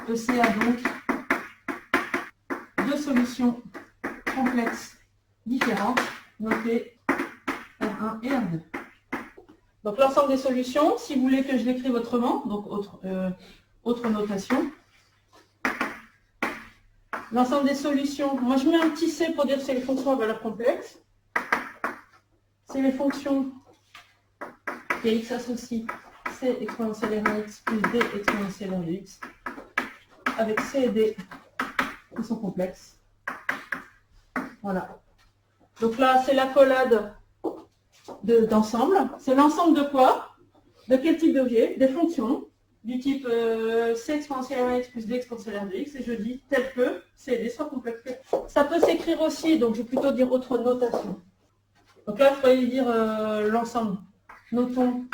EC a donc deux solutions complexes différentes, notées R1 et R2. Donc l'ensemble des solutions, si vous voulez que je l'écrive autrement, donc autre notation. L'ensemble des solutions, moi je mets un petit C pour dire que c'est les fonctions à valeur complexe. C'est les fonctions que x associe C exponentielle R1x plus D exponentielle R de x avec C et D qui sont complexes. Voilà. Donc là, c'est l'accolade d'ensemble. C'est l'ensemble de quoi? De quel type d'objet? Des fonctions du type C exponentielle R1x plus D exponentielle R de x, et je dis tel que C et D soient complexes. Ça peut s'écrire aussi, donc je vais plutôt dire autre notation. Donc là, il fallait dire l'ensemble. Notons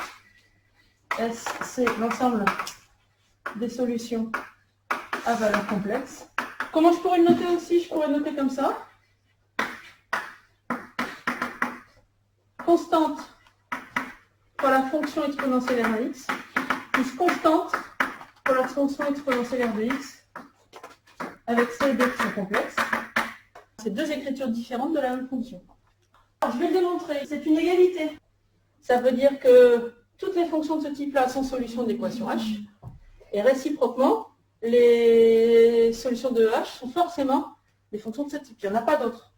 S, c'est l'ensemble des solutions à valeur complexe. Comment je pourrais le noter aussi? Je pourrais le noter comme ça. Constante pour la fonction exponentielle R de x, plus constante pour la fonction exponentielle R de x, avec C et D qui sont complexes. C'est deux écritures différentes de la même fonction. Alors, je vais le démontrer. C'est une égalité. Ça veut dire que toutes les fonctions de ce type-là sont solutions de l'équation H. Et réciproquement, les solutions de H sont forcément des fonctions de ce type. Il n'y en a pas d'autres.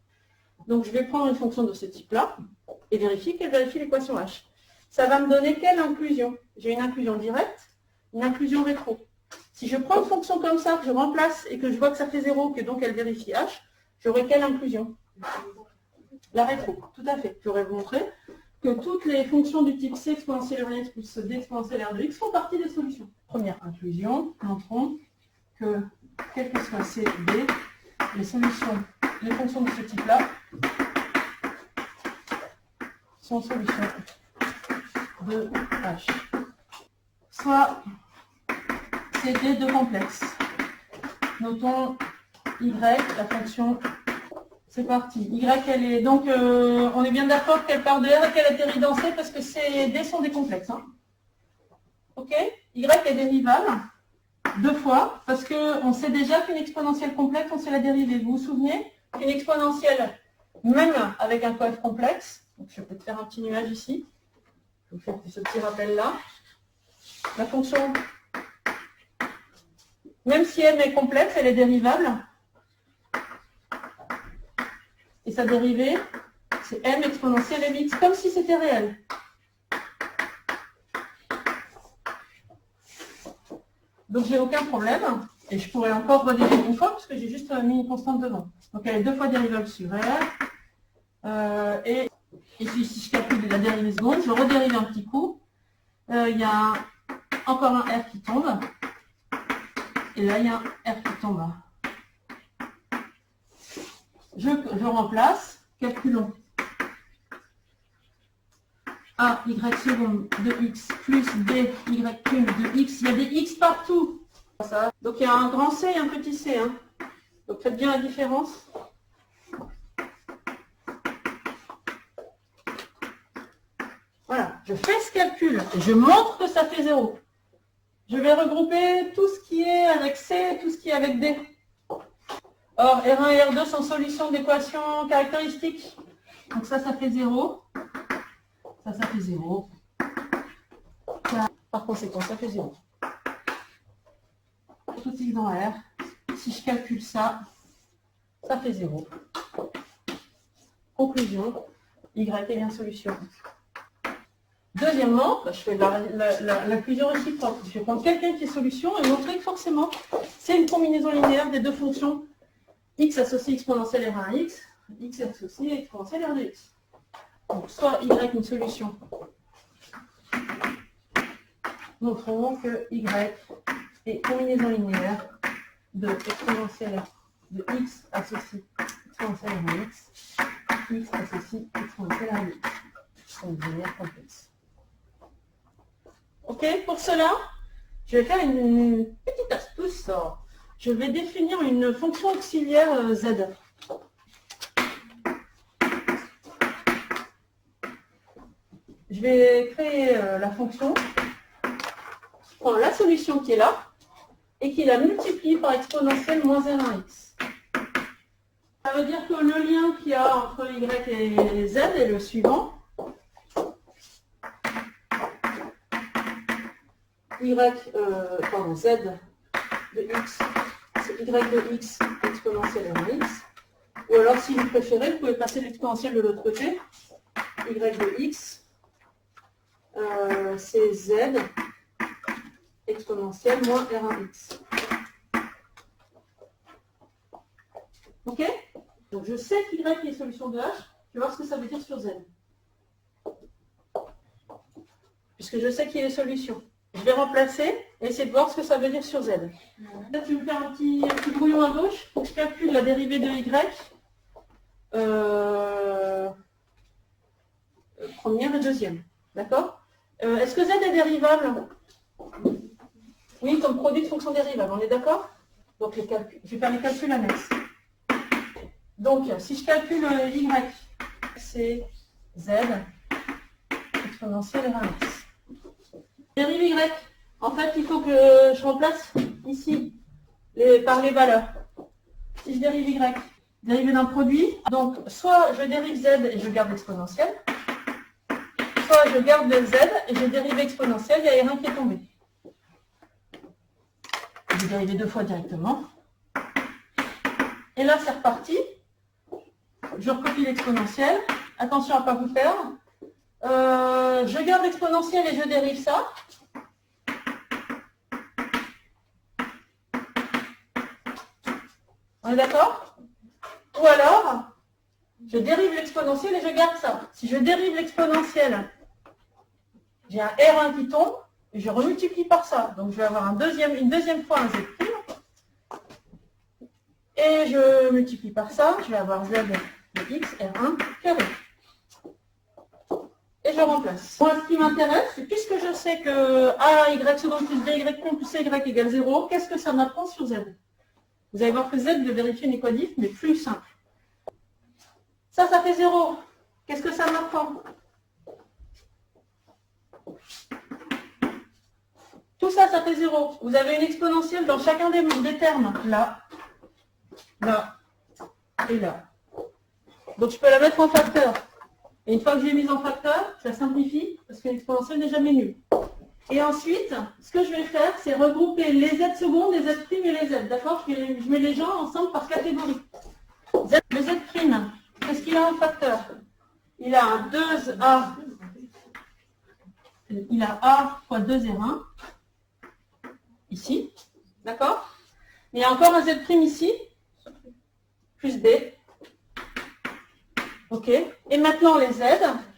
Donc je vais prendre une fonction de ce type-là et vérifier qu'elle vérifie l'équation H. Ça va me donner quelle inclusion? J'ai une inclusion directe, une inclusion rétro. Si je prends une fonction comme ça, que je remplace et que je vois que ça fait 0, que donc elle vérifie H, j'aurai quelle inclusion? La rétro, tout à fait. J'aurais montré que toutes les fonctions du type C exponentielle R1x plus D exponentielle R de x font partie des solutions. Première inclusion, montrons que, quel que soit C et D, les fonctions de ce type-là sont solutions de H. Soit C, D de complexe. Notons Y, la fonction. C'est parti. Y, elle est donc, on est bien d'accord qu'elle part de R et qu'elle atterrit dans C parce que C et D sont des complexes. Hein. Ok? Y est dérivable deux fois parce qu'on sait déjà qu'une exponentielle complexe, on sait la dériver. Vous vous souvenez qu'une exponentielle, même avec un coef complexe, donc je vais peut-être faire un petit nuage ici. Je vous fais ce petit rappel-là. La fonction, même si M est complexe, elle est dérivable. Et sa dérivée, c'est M exponentielle mx, comme si c'était réel. Donc j'ai aucun problème. Et je pourrais encore redériver une fois, parce que j'ai juste mis une constante devant. Donc elle est deux fois dérivable sur R. Et puis si je calcule la dérivée seconde, je redérive un petit coup. Il y a encore un R qui tombe. Et là, il y a un R qui tombe. Je remplace, calculons A, Y seconde de X plus B, Y prime de X. Il y a des X partout. Donc il y a un grand C et un petit C. Hein. Donc faites bien la différence. Voilà, je fais ce calcul et je montre que ça fait 0. Je vais regrouper tout ce qui est avec C et tout ce qui est avec D. Or, R1 et R2 sont solutions d'équations caractéristiques. Donc ça fait 0. Ça fait 0. Ça, par conséquent, ça fait 0. Tout X dans R. Si je calcule ça, ça fait 0. Conclusion, Y est bien solution. Deuxièmement, je fais l'inclusion réciproque. Je vais prendre quelqu'un qui est solution et montrer que forcément, c'est une combinaison linéaire des deux fonctions x associé exponentielle R1x, x associé exponentielle R de x. Donc, soit y une solution. Montrons que y est combinaison linéaire de exponentielle de x associé exponentielle R de x, x associé exponentielle R de x. Donc, linéaire complexe. Ok, pour cela, je vais faire une petite astuce. Je vais définir une fonction auxiliaire z. Je vais créer la fonction. Je prends la solution qui est là. et qu'il a multiplié par exponentielle moins R1x. Ça veut dire que le lien qu'il y a entre y et z est le suivant. Z de x, c'est y de x exponentielle R1x. Ou alors, si vous préférez, vous pouvez passer l'exponentielle de l'autre côté. Y de x, c'est z exponentielle moins R1x. Ok? Donc je sais qu'y est solution de h, je vais voir ce que ça veut dire sur z. Puisque je sais qu'il y a des solutions. Je vais remplacer et essayer de voir ce que ça veut dire sur z. Là, tu veux faire un petit brouillon à gauche. Il faut que je calcule la dérivée de y. Première et deuxième. D'accord? Est-ce que z est dérivable? Oui, comme produit de fonction dérivable. On est d'accord? Donc je vais faire les calculs annexes. Donc, si je calcule y, c'est z exponentielle R1x. Dérive y. En fait, il faut que je remplace ici par les valeurs. Si je dérive y, dérivé d'un produit, donc soit je dérive z et je garde l'exponentielle, soit je garde le z et je dérive exponentielle, il y a R1 qui est tombé. Je vais dériver deux fois directement. Et là, c'est reparti. Je recopie l'exponentielle. Attention à ne pas vous perdre. Je garde l'exponentielle et je dérive ça. On est d'accord? Ou alors, je dérive l'exponentielle et je garde ça. Si je dérive l'exponentielle, j'ai un R1 qui tombe et je remultiplie par ça. Donc je vais avoir une deuxième fois un z'. Et je multiplie par ça, je vais avoir z de x R1 carré. Et je remplace. Moi, ce qui m'intéresse, c'est puisque je sais que a y seconde plus b y prime plus c y égale 0, qu'est-ce que ça m'apprend sur z? Vous allez voir que z de vérifier une équatif, mais plus simple. Ça fait 0. Qu'est-ce que ça m'apprend? Tout ça, ça fait 0. Vous avez une exponentielle dans chacun des termes. Là, là et là. Donc, je peux la mettre en facteur. Et une fois que j'ai mis en facteur, ça simplifie, parce que l'exponentielle n'est jamais nulle. Et ensuite, ce que je vais faire, c'est regrouper les z secondes, les z' et les z. D'accord? Je mets les gens ensemble par catégorie. Le z', qu'est-ce qu'il a en facteur? Il a un 2a. Il a a fois 2r1. Ici. D'accord? Il y a encore un z' ici. Plus b. Ok. Et maintenant les z.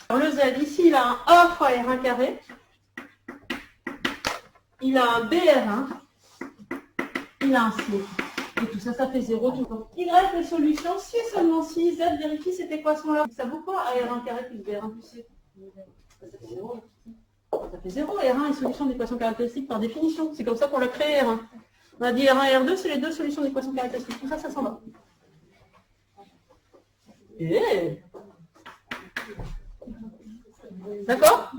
Alors, le z, ici, il a un a fois r1 carré. Il a un BR1, il a un C. Et tout ça, ça fait 0 tout le temps. Y, les solutions, si et seulement si Z vérifie cette équation-là. Ça vaut quoi AR1 carré plus BR1 plus C? Ça fait 0. Ça fait 0. R1 est solution d'équation caractéristique par définition. C'est comme ça qu'on l'a créé R1. On a dit R1 et R2, c'est les deux solutions d'équation caractéristique. Tout ça, ça s'en va. Et... D'accord?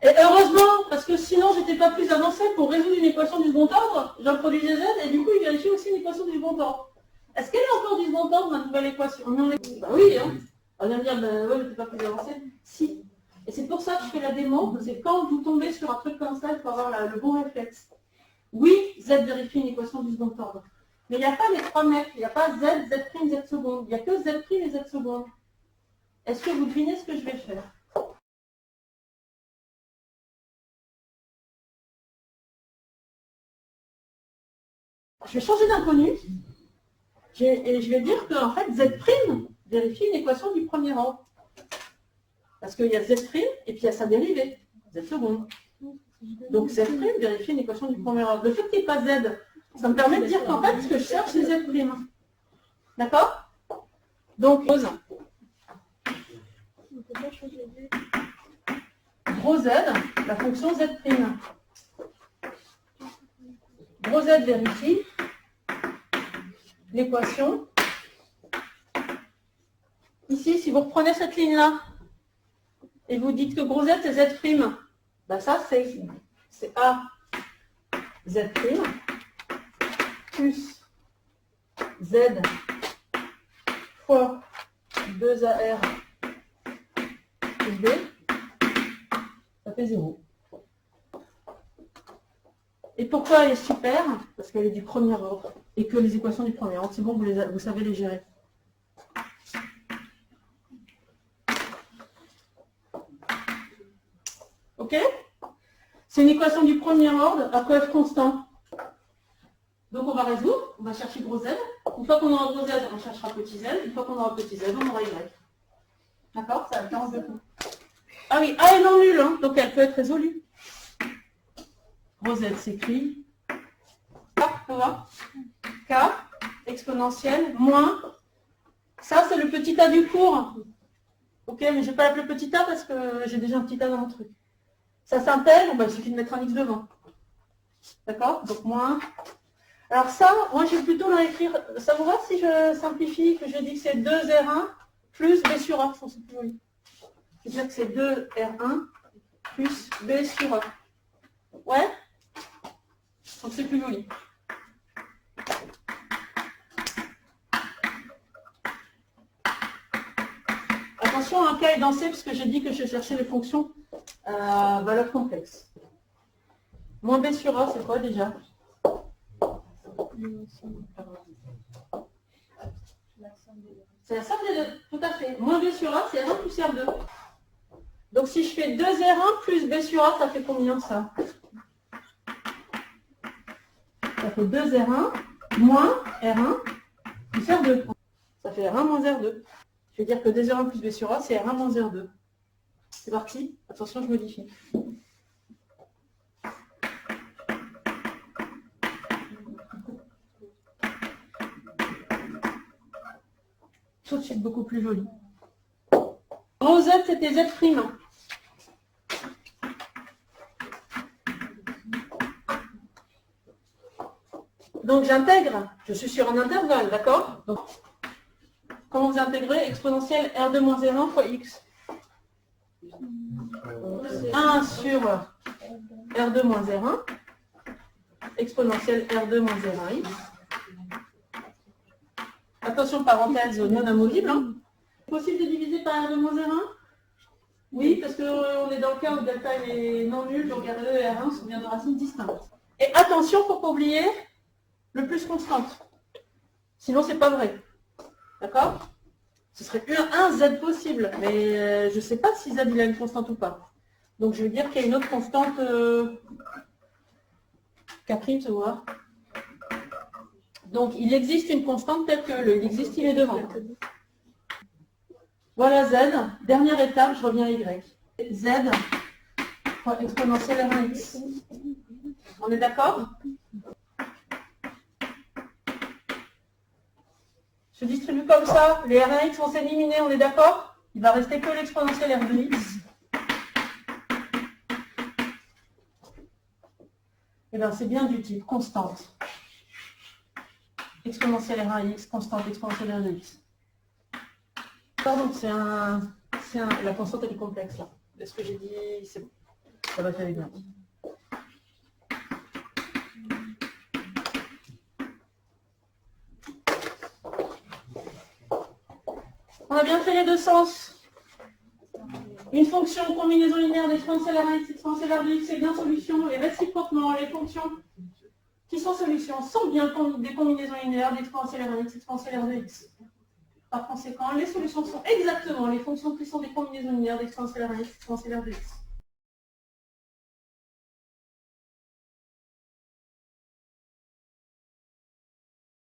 Et heureusement, parce que sinon j'étais pas plus avancé pour résoudre une équation du second ordre, j'introduisais z et du coup il vérifie aussi une équation du second ordre. Est-ce qu'elle est encore du second ordre ma nouvelle équation? Bah oui, hein. On vient de dire, bah ouais, j'étais pas plus avancé. Si. Et c'est pour ça que je fais la démo, c'est quand vous tombez sur un truc comme ça, il faut avoir le bon réflexe. Oui, z vérifie une équation du second ordre. Mais il n'y a pas les trois mecs, il n'y a pas z, z', z seconde. Il n'y a que z' et z seconde. Est-ce que vous devinez ce que je vais faire? Je vais changer d'inconnu et je vais dire que en fait, z' vérifie une équation du premier ordre. Parce qu'il y a z' et puis il y a sa dérivée, z seconde. Donc z' vérifie une équation du premier ordre. Le fait qu'il n'y ait pas z, ça me permet de dire qu'en fait, ce que je cherche, c'est z'. D'accord? Donc, gros z, la fonction z'. Gros z vérifie l'équation. Ici, si vous reprenez cette ligne-là, et vous dites que gros z c'est z', ben ça c'est A Z' plus Z fois 2AR plus B, ça fait 0. Et pourquoi elle est super? Parce qu'elle est du premier ordre et que les équations du premier ordre, c'est bon, vous savez les gérer. Ok? C'est une équation du premier ordre à coef constant. Donc on va résoudre, on va chercher gros Z. Une fois qu'on aura gros Z, on cherchera petit z. Une fois qu'on aura petit z, on aura y. D'accord? Ça a le temps de tout. Ah oui, A est non nulle, hein, donc elle peut être résolue. Gros Z s'écrit K exponentielle moins. Ça, c'est le petit a du cours. Ok, mais je ne vais pas l'appeler petit a parce que j'ai déjà un petit a dans mon truc. Ça s'intègre, bah, il suffit de mettre un x devant. D'accord? Donc moins. Alors ça, moi je vais plutôt l'écrire. Ça vous va si je simplifie, que je dis que c'est 2R1 plus B sur A. C'est plus joli. Je veux dire que c'est 2R1 plus B sur A. Ouais? Donc c'est plus joli. Attention, un cas est dans C, parce que j'ai dit que je cherchais les fonctions valeurs complexes. Moins B sur A, c'est quoi déjà? C'est la somme des deux, tout à fait. Moins B sur A, c'est R1 plus R2. Donc si je fais 2R1 plus B sur A, ça fait combien ça? Ça fait 2R1 moins R1 plus R2. Ça fait R1 moins R2. Je vais dire que 2R1 plus B sur A, c'est R1 moins R2. C'est parti. Attention, je modifie. Tout de suite beaucoup plus joli. Gros Z, c'était Z'. Donc j'intègre, je suis sur un intervalle, d'accord? Donc, comment vous intégrez? Exponentielle R2 moins R1 fois X. 1 sur R2 moins R1, exponentielle R2 moins R1 X. Attention, parenthèse non amovible. Hein. C'est possible de diviser par R2 moins R1? Oui, parce qu'on est dans le cas où delta est non nul, donc R2 et R1 sont bien de racines distinctes. Et attention, pour ne pas oublier le plus constante. Sinon, c'est pas vrai. D'accord? Ce serait un Z possible, mais je ne sais pas si Z il a une constante ou pas. Donc je vais dire qu'il y a une autre constante K', se voit. Donc il existe une constante telle que il existe, il est devant. Voilà Z. Dernière étape, je reviens à Y. Z fois exponentielle R1x. On est d'accord? Je distribue comme ça, les R1x vont s'éliminer, on est d'accord? Il va rester que l'exponentielle R2x. Et bien c'est bien du type constante. Exponentielle R1x, constante exponentielle R2x. Pardon, la constante elle est complexe là. De ce que j'ai dit, c'est bon. Ça va faire bien. On a bien fait les deux sens. Une fonction combinaison linéaire d'exponentielle R1x, exponentielle R2x est bien solution. Et réciproquement, les fonctions qui sont solutions sont bien des combinaisons linéaires d'exponentielle R1x, exponentielle R2x. Par conséquent, les solutions sont exactement les fonctions qui sont des combinaisons linéaires d'exponentielle R1x, exponentielle R2x.